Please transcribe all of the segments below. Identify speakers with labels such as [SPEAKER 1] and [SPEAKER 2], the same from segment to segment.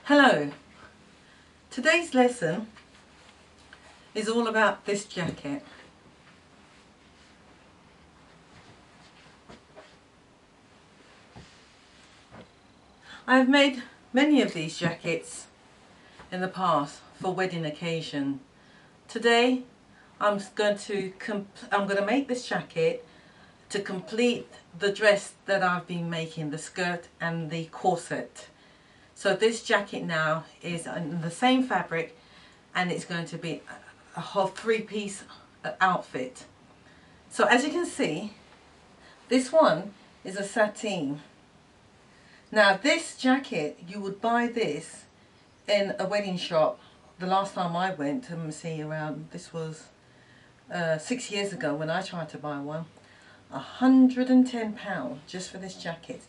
[SPEAKER 1] Hello, today's lesson is all about this jacket. I have made many of these jackets in the past for wedding occasion. Today I'm going to make this jacket to complete the dress that I've been making, the skirt and the corset. So this jacket now is in the same fabric and it's going to be a whole three-piece outfit. So as you can see, this one is a sateen. Now this jacket, you would buy this in a wedding shop. The last time I went, let me see, around, this was 6 years ago when I tried to buy one. £110 just for this jacket.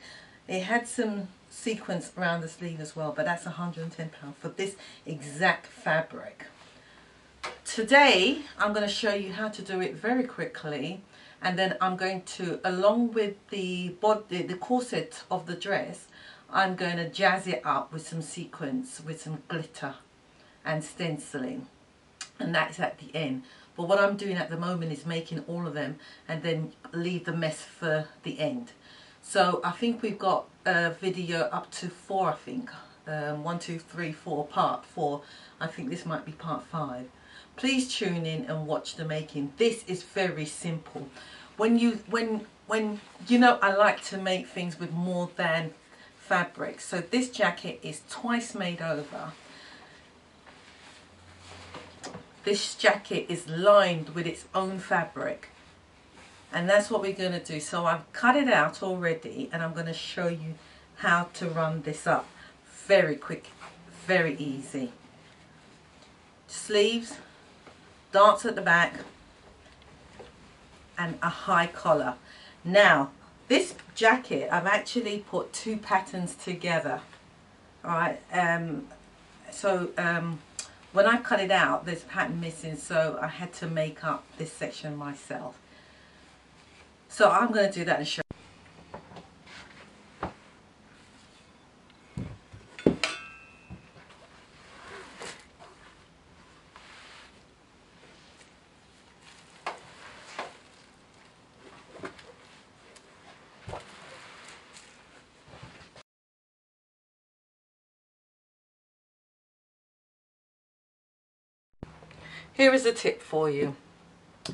[SPEAKER 1] It had some sequins around the sleeve as well, but that's £110 for this exact fabric. Today I'm going to show you how to do it very quickly, and then I'm going to, along with the corset of the dress, I'm going to jazz it up with some sequins, with some glitter and stenciling, and that's at the end. But what I'm doing at the moment is making all of them and then leave the mess for the end. So I think we've got a video up to 4, I think. 1, 2, 3, 4, part 4. I think this might be part 5. Please tune in and watch the making. This is very simple. When you know, I like to make things with more than fabric. So this jacket is twice made over. This jacket is lined with its own fabric. And that's what we're going to do. So I've cut it out already and I'm going to show you how to run this up. Very quick, very easy. Sleeves, darts at the back, and a high collar. Now, this jacket, I've actually put 2 patterns together. Alright, when I cut it out, there's a pattern missing, so I had to make up this section myself. So I'm going to do that and show you. Here is a tip for you.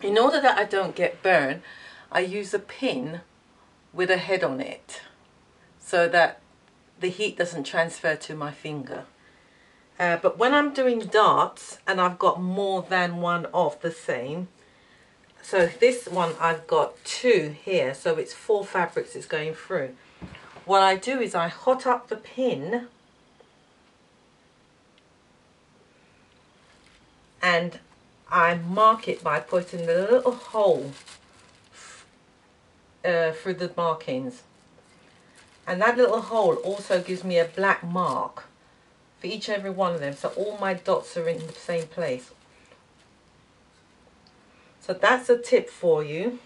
[SPEAKER 1] In order that I don't get burned, I use a pin with a head on it so that the heat doesn't transfer to my finger. But when I'm doing darts and I've got more than one of the same, so this one I've got 2 here, so it's 4 fabrics it's going through. What I do is I hot up the pin and I mark it by putting the little hole through the markings, and that little hole also gives me a black mark for each and every one of them, so all my dots are in the same place. So that's a tip for you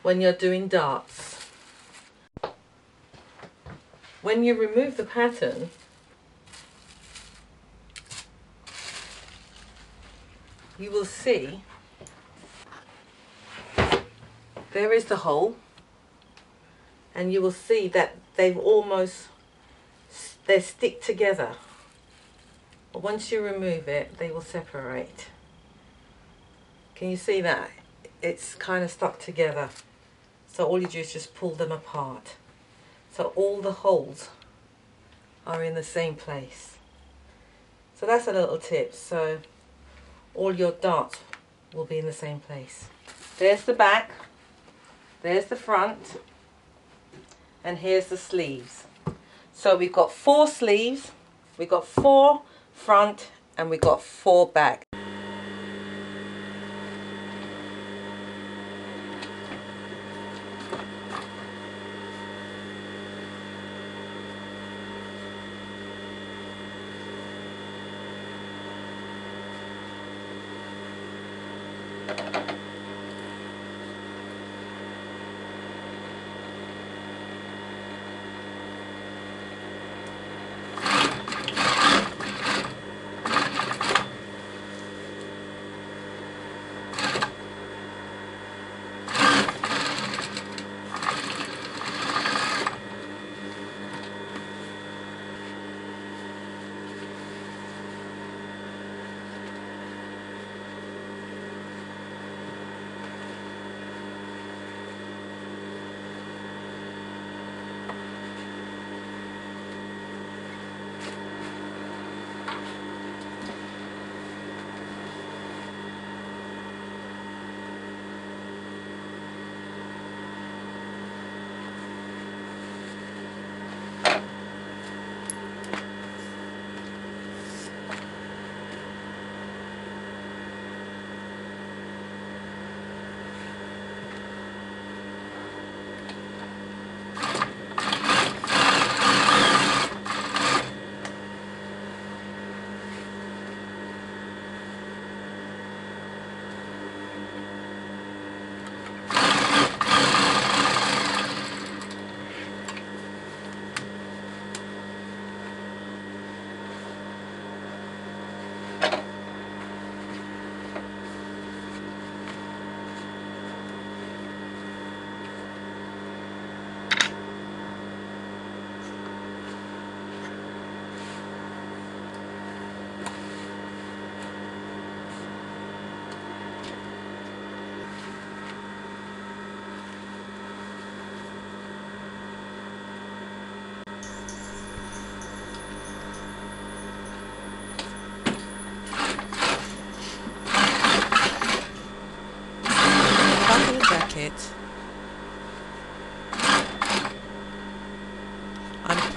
[SPEAKER 1] when you're doing darts. When you remove the pattern, you will see there is the hole, and you will see that they stick together. But once you remove it, they will separate. Can you see that? It's kind of stuck together. So all you do is just pull them apart. So all the holes are in the same place. So that's a little tip. So all your darts will be in the same place. There's the back, there's the front, and here's the sleeves. So we've got 4 sleeves, we've got 4 front, and we've got 4 back.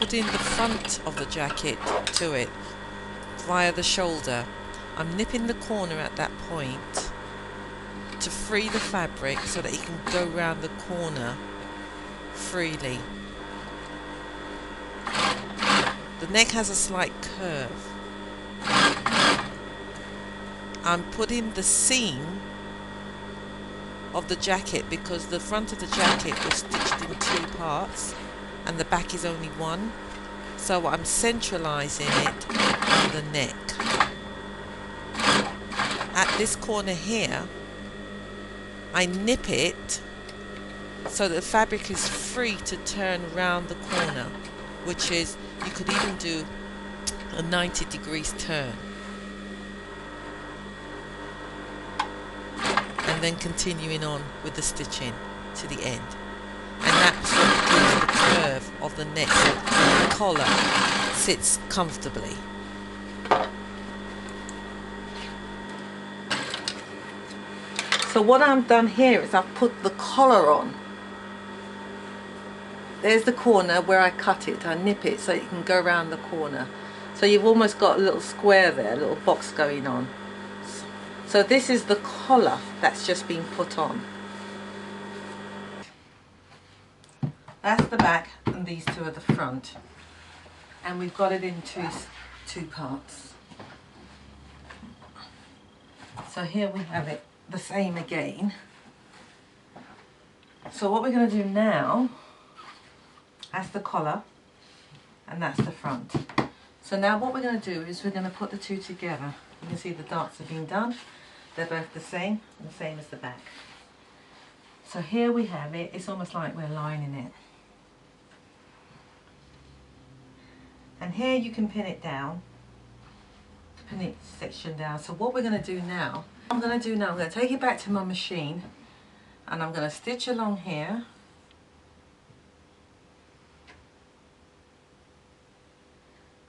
[SPEAKER 2] putting the front of the jacket to it via the shoulder. I'm nipping the corner at that point to free the fabric so that it can go round the corner freely. The neck has a slight curve. I'm putting the seam of the jacket because the front of the jacket was stitched in 2 parts and the back is only 1, so I'm centralizing it on the neck. At this corner here, I nip it so that the fabric is free to turn round the corner, which is, you could even do a 90 degrees turn. And then continuing on with the stitching to the end. And that's what gives the curve of the neck, so the collar sits comfortably.
[SPEAKER 1] So what I've done here is I've put the collar on. There's the corner where I cut it. I nip it so you can go around the corner. So you've almost got a little square there, a little box going on. So this is the collar that's just been put on. That's the back and these 2 are the front. And we've got it in two parts. So here we have it the same again. So what we're going to do now, that's the collar and that's the front. So now what we're going to do is we're going to put the 2 together. You can see the darts have been done. They're both the same as the back. So here we have it. It's almost like we're lining it. And here you can pin it down, pin it section down. So what we're going to do now, I'm going to take it back to my machine and I'm going to stitch along here.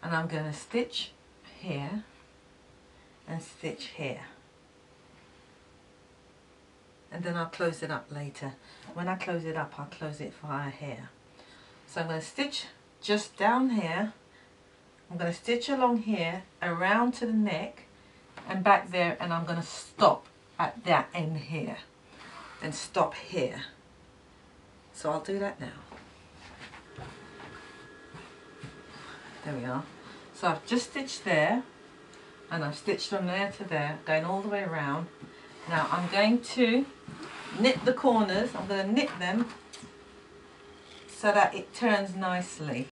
[SPEAKER 1] And I'm going to stitch here and stitch here. And then I'll close it up later. When I close it up, I'll close it via here. So I'm going to stitch just down here. I'm going to stitch along here, around to the neck and back there, and I'm going to stop at that end here. Then stop here. So I'll do that now. There we are. So I've just stitched there, and I've stitched from there to there, going all the way around. Now I'm going to knit the corners. I'm going to knit them so that it turns nicely.